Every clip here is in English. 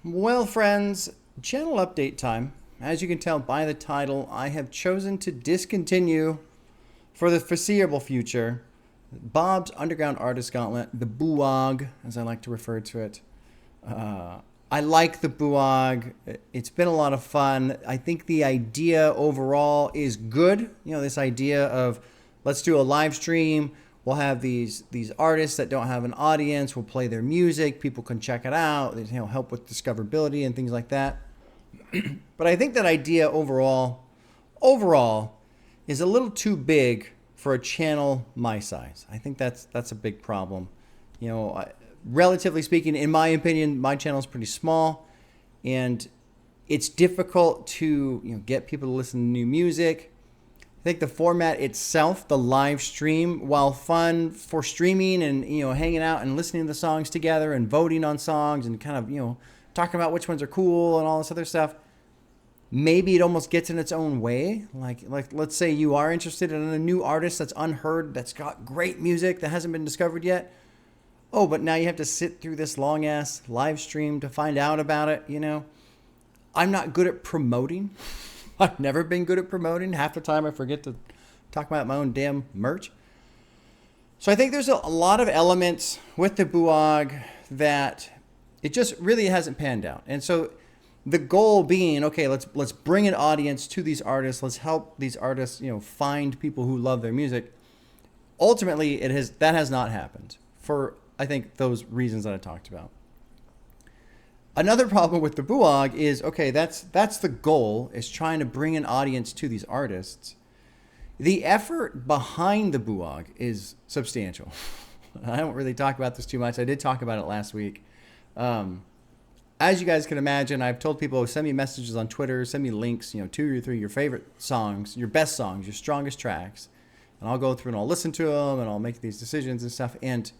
Well, friends, channel update time. As you can tell by the title, I have chosen to discontinue for the foreseeable future Bob's Underground Artist Gauntlet, the BUAG, as I like to refer to it. I like the BUAG. It's been a lot of fun. I think the idea overall is good. You know, this idea of let's do a live stream. We'll have these artists that don't have an audience. We'll play their music. People can check it out. Help with discoverability and things like that. But I think that idea overall is a little too big for a channel my size. I think that's a big problem. Relatively speaking, in my opinion, my channel is pretty small, and it's difficult to get people to listen to new music. I think the format itself, the live stream, while fun for streaming and hanging out and listening to the songs together and voting on songs and kind of talking about which ones are cool and all this other stuff, maybe it almost gets in its own way. Like let's say you are interested in a new artist that's unheard, that's got great music that hasn't been discovered yet. Oh, but now you have to sit through this long ass live stream to find out about it. I'm not good at promoting. I've never been good at promoting. Half the time I forget to talk about my own damn merch. So I think there's a lot of elements with the BUAG that it just really hasn't panned out. And so the goal being, okay, let's bring an audience to these artists. Let's help these artists, find people who love their music. Ultimately, that has not happened for, I think, those reasons that I talked about. Another problem with the BUAG is, okay, that's the goal, is trying to bring an audience to these artists. The effort behind the BUAG is substantial. I don't really talk about this too much. I did talk about it last week. As you guys can imagine, I've told people, send me messages on Twitter, send me links, 2 or 3 your favorite songs, your best songs, your strongest tracks. And I'll go through and I'll listen to them and I'll make these decisions and stuff. And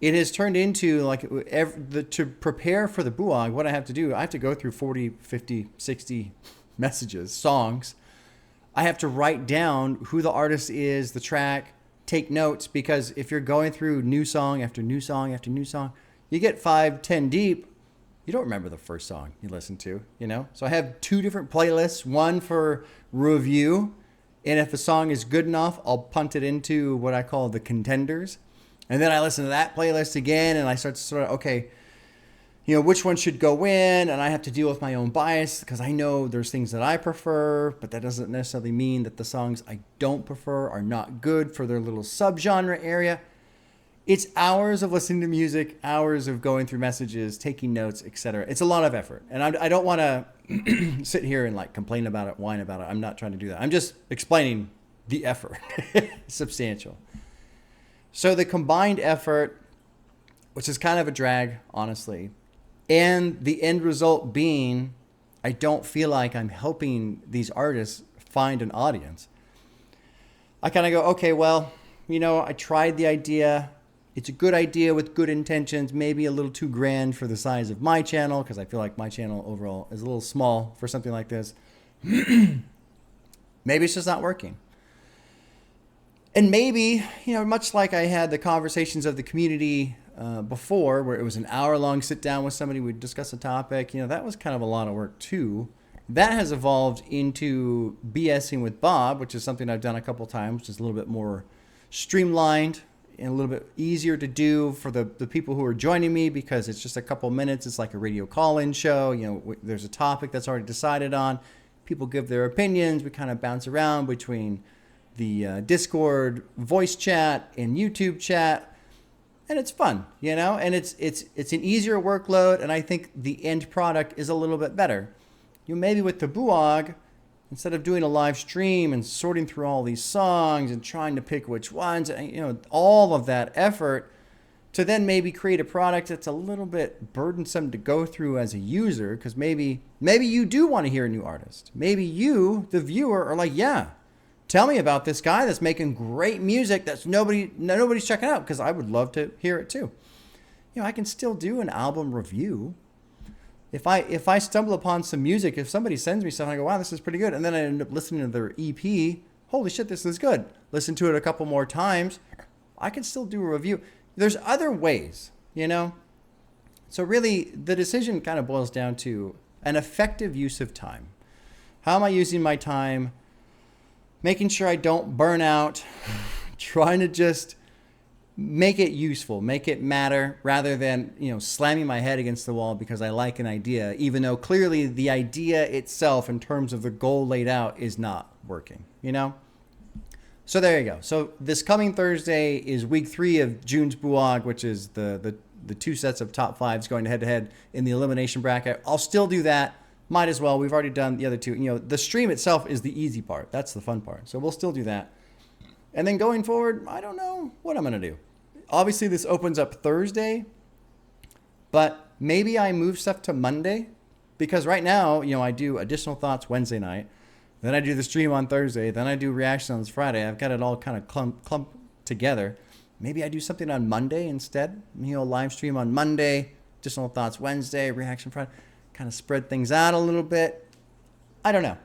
it has turned into to prepare for the BUAG, what I have to do, I have to go through 40, 50, 60 messages, songs. I have to write down who the artist is, the track, take notes, because if you're going through new song after new song after new song, you get 5, 10 deep, you don't remember the first song you listened to, So I have 2 different playlists, one for review, and if a song is good enough, I'll punt it into what I call the contenders. And then I listen to that playlist again, and I start to sort of, okay, which one should go in, and I have to deal with my own bias because I know there's things that I prefer, but that doesn't necessarily mean that the songs I don't prefer are not good for their little subgenre area. It's hours of listening to music, hours of going through messages, taking notes, etc. It's a lot of effort, and I don't want to sit here and complain about it, whine about it. I'm not trying to do that. I'm just explaining the effort. Substantial. So the combined effort, which is kind of a drag, honestly, and the end result being I don't feel like I'm helping these artists find an audience. I kind of go, okay, well, I tried the idea. It's a good idea with good intentions, maybe a little too grand for the size of my channel, because I feel like my channel overall is a little small for something like this. Maybe it's just not working. And maybe, much like I had the conversations of the community before, where it was an hour-long sit-down with somebody, we'd discuss a topic, that was kind of a lot of work too. That has evolved into BSing with Bob, which is something I've done a couple times, which is a little bit more streamlined and a little bit easier to do for the people who are joining me, because it's just a couple minutes. It's like a radio call-in show. There's a topic that's already decided on. People give their opinions. We kind of bounce around between the Discord voice chat and YouTube chat, and it's fun, and it's an easier workload, and I think the end product is a little bit better. Maybe with the BUAG, instead of doing a live stream and sorting through all these songs and trying to pick which ones, all of that effort, to then maybe create a product that's a little bit burdensome to go through as a user, because maybe you do want to hear a new artist. Maybe you, the viewer, are like, yeah, tell me about this guy that's making great music that's nobody's checking out, because I would love to hear it too. I can still do an album review. If I stumble upon some music, if somebody sends me something, I go, wow, this is pretty good, and then I end up listening to their EP, holy shit, this is good. Listen to it a couple more times, I can still do a review. There's other ways, So really, the decision kind of boils down to an effective use of time. How am I using my time? Making sure I don't burn out, trying to just make it useful, make it matter, rather than, slamming my head against the wall because I like an idea, even though clearly the idea itself in terms of the goal laid out is not working, So there you go. So this coming Thursday is week 3 of June's BUAG, which is the 2 sets of top 5s going head to head in the elimination bracket. I'll still do that. Might as well. We've already done the other 2. The stream itself is the easy part. That's the fun part. So we'll still do that. And then going forward, I don't know what I'm going to do. Obviously, this opens up Thursday, but maybe I move stuff to Monday, because right now, I do additional thoughts Wednesday night, then I do the stream on Thursday, then I do reactions Friday. I've got it all kind of clumped together. Maybe I do something on Monday instead. Live stream on Monday, additional thoughts Wednesday, reaction Friday. Kind of spread things out a little bit. I don't know.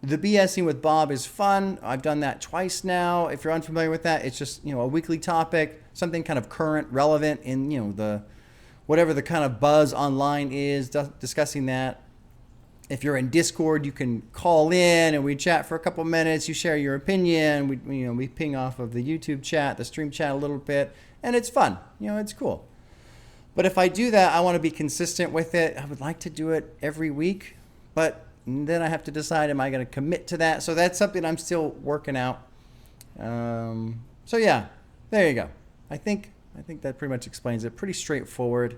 The BSing with Bob is fun. I've done that twice now. If you're unfamiliar with that, it's just, a weekly topic, something kind of current, relevant in, the whatever the kind of buzz online is, discussing that. If you're in Discord, you can call in and we chat for a couple minutes. You share your opinion. We ping off of the YouTube chat, the stream chat a little bit, and it's fun. It's cool. But if I do that, I want to be consistent with it. I would like to do it every week, but then I have to decide, am I going to commit to that? So that's something I'm still working out. So yeah, there you go. I think that pretty much explains it. Pretty straightforward.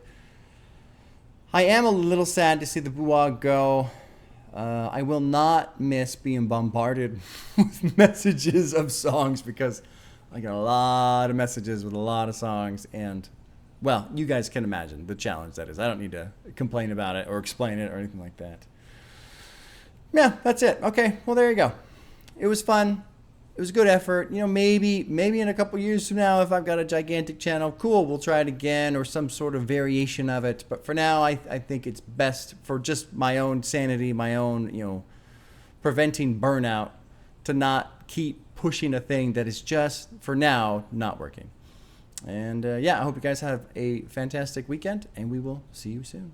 I am a little sad to see the BUAG go. I will not miss being bombarded with messages of songs, because I got a lot of messages with a lot of songs, and well, you guys can imagine the challenge that is. I don't need to complain about it or explain it or anything like that. Yeah, that's it. Okay, well, there you go. It was fun. It was a good effort. Maybe in a couple years from now, if I've got a gigantic channel, cool, we'll try it again, or some sort of variation of it. But for now, I think it's best for just my own sanity, my own, preventing burnout, to not keep pushing a thing that is just, for now, not working. And yeah, I hope you guys have a fantastic weekend, and we will see you soon.